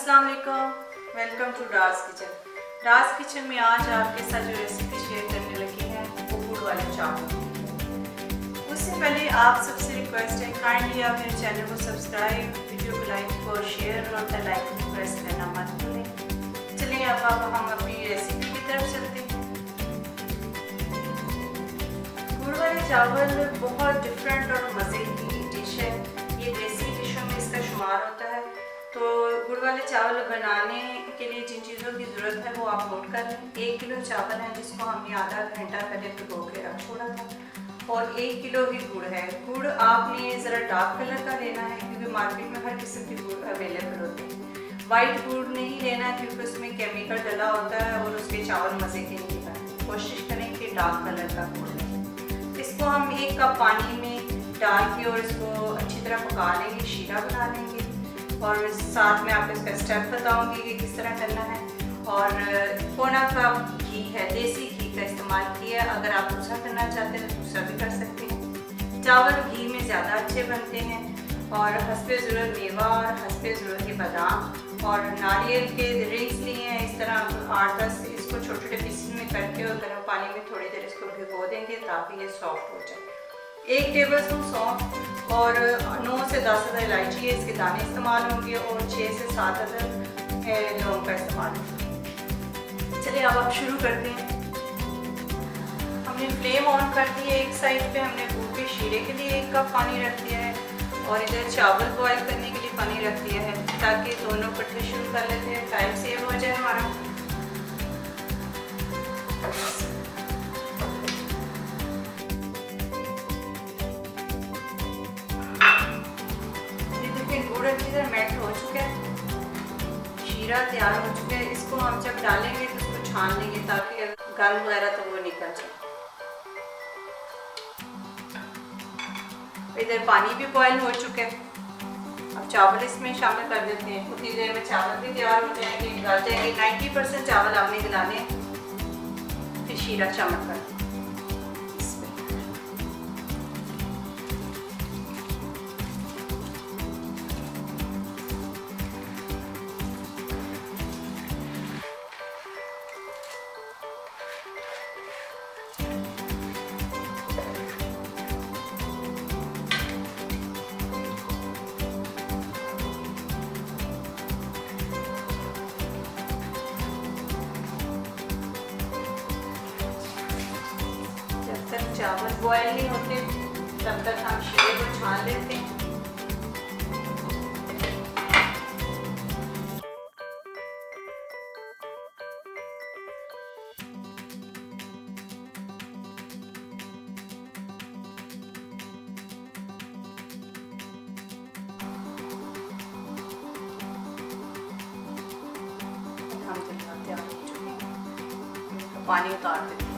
अस्सलाम वालेकुम, welcome to डार्स kitchen. डार्स kitchen में आज आपके साथ जो रेसिपी शेयर करने लगी है वो गुड़ वाले चावल। उससे पहले आप सबसे रिक्वेस्ट है काइंडली आप मेरे चैनल को सब्सक्राइब, वीडियो को लाइक और शेयर और बेल आइकन को प्रेस करना मत भूलें। चलिए अब हम अपनी रेसिपी की तरफ चलते हैं। गुड़ वाले चावल बहुत डिफरेंट और मज़े की डिश है। ये देसी डिशों में इसका शुमार होता है। तो गुड़ वाले चावल बनाने के लिए जिन चीज़ों की ज़रूरत है वो आप नोट कर लें। 1 किलो चावल है जिसको हमने आधा घंटा पहले भिगो के रख छोड़ा था, और 1 किलो ही गुड़ है। गुड़ आपने ज़रा डार्क कलर का लेना है क्योंकि मार्केट में हर किस्म के गुड़ अवेलेबल होते हैं। वाइट गुड़ नहीं लेना क्योंकि उसमें केमिकल डला होता है और उसके चावल मज़े के नहीं बनते। कोशिश करें कि डार्क कलर का गुड़ लें। इसको हम 1 कप पानी में डाल के और इसको अच्छी तरह पका लेंगे, शीरा बना लेंगे। और साथ में आपको इसका स्टेप बताऊंगी कि किस तरह करना है। और पौना कप घी है, देसी घी का इस्तेमाल किया। अगर आप दूसरा करना चाहते हैं तो दूसरा भी कर सकते हैं। चावल घी में ज़्यादा अच्छे बनते हैं। और हस्बे ज़रूरत मेवा और हस्बे ज़रूरत के बादाम और नारियल के रिंग्स लिए हैं। इस तरह 8-10 इसको छोटे छोटे पीसेस में करके और गर्म पानी में थोड़ी देर इसको भिगो देंगे ताकि ये सॉफ्ट हो जाए। 1 टेबलस्पून सौंफ और 9 से 10 अदर इलायची है, इसके दाने इस्तेमाल होंगे, और 6 से 7 अदर लौंग का इस्तेमाल होगा। चलिए अब आप शुरू करते हैं। हमने फ्लेम ऑन कर दी है। एक साइड पे हमने गुड़ के शीरे के लिए 1 कप पानी रख दिया है और इधर चावल बॉयल करने के लिए पानी रख दिया है ताकि दोनों इकट्ठे शुरू कर लेते हैं, टाइम सेव हो जाए हमारा। गुड़ अच्छी तरह मेल्ट हो चुका है, शीरा तैयार हो चुका है। इसको हम जब डालेंगे तो इसको छान लेंगे ताकि गंद वगैरह तो वो निकल जाए। इधर पानी भी बॉयल हो चुका है। अब चावल इसमें शामिल कर देते हैं। उतनी देर में चावल भी तैयार हो जाएंगे, गल जाएंगे। 90% चावल आपने गलाने, फिर शीरा शामिल कर। चावल बॉयल नहीं होते तब तक हम शीरे को छान लेते हैं। हम तैयार हो चुके हैं, पानी उतार देते हैं।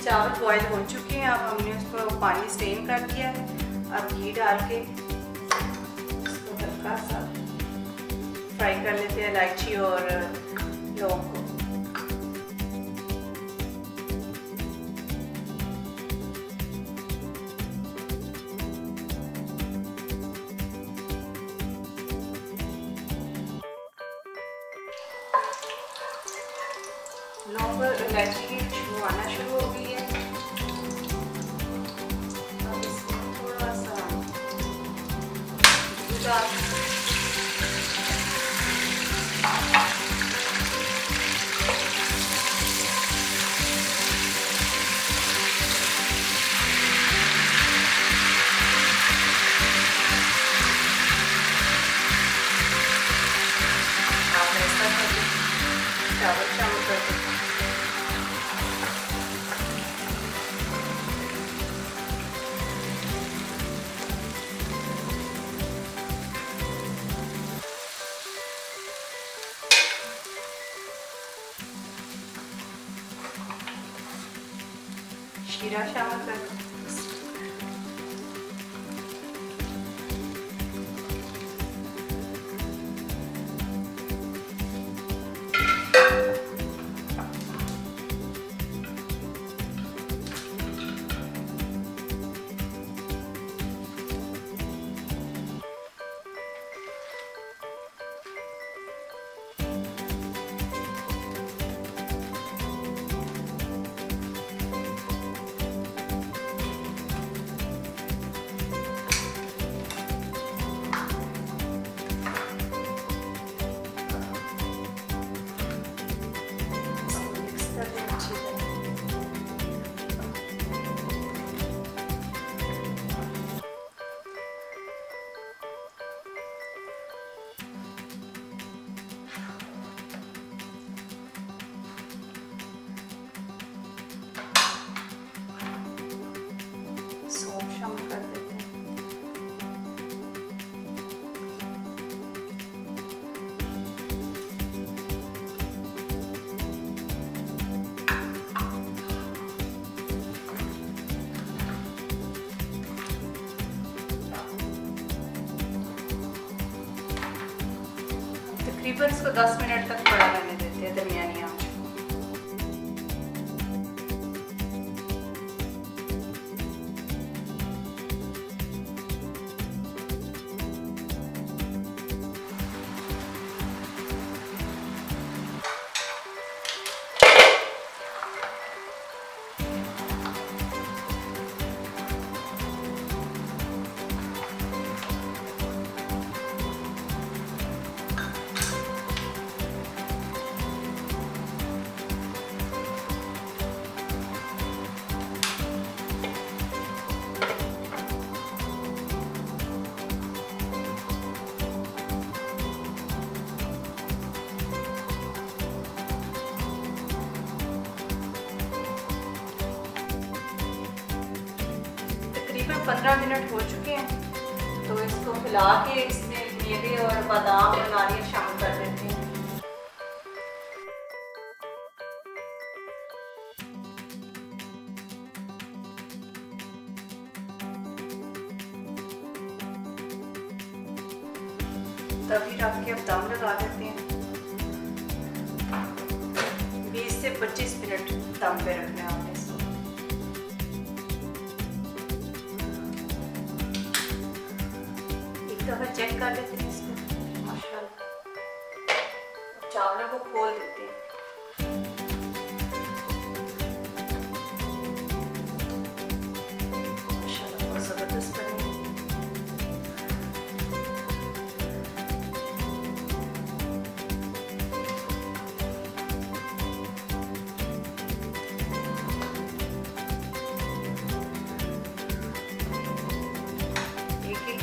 चावल बॉयल हो चुके हैं। अब हमने उसको पानी स्ट्रेन कर दिया है। अब घी डाल के इसको हल्का सा फ्राई कर लेते हैं, इलायची और लौंग को। लौंग और इलायची की खुशबू आना शुरू हो गई है। अब इसमें थोड़ा सा चावल शामिल कर देते हैं। शीरा शामिल कर दें। तकरीबन इसको 10 मिनट तक बड़ा रहने देते हैं दरमियानी आंच पे। तकरीबन 15 मिनट हो चुके हैं, तो इसको हिला के इसमें मेवे और बादाम और नारियल शामिल कर देते हैं। तभी रख के अब दम लगा देते हैं। 20 से 25 मिनट दम पे रखना है आपने इसको। एक दफा चेक कर लेते हैं इसको। माशाल्लाह चावलों को खोल देते हैं। माशाल्लाह बहुत जबरदस्त बने।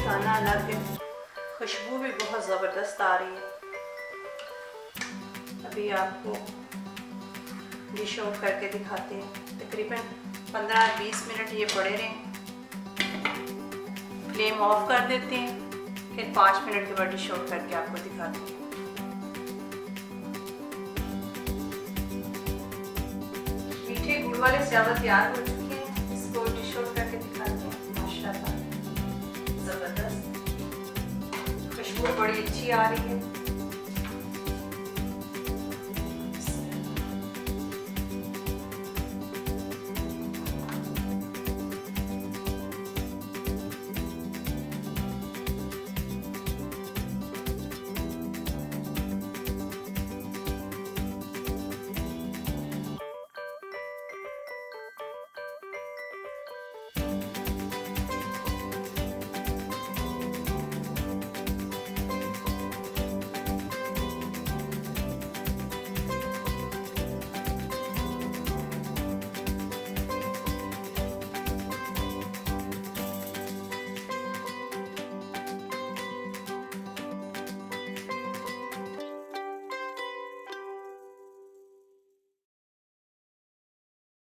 खाना अलग है, खुशबू भी बहुत ज़बरदस्त आ रही है। अभी आपको डिश आउट करके दिखाते हैं। तकरीबन 15-20 मिनट ये पड़े रहें, फ्लेम ऑफ कर देते हैं, फिर 5 मिनट के बाद डिश आउट करके आपको दिखाते हैं। मीठे गुड़ वाले चावल तैयार हो चुके हैं, इसको डिश आउट करके दिखाते हैं। माशाल्लाह जबरदस्त, खुशबू बड़ी अच्छी आ रही है।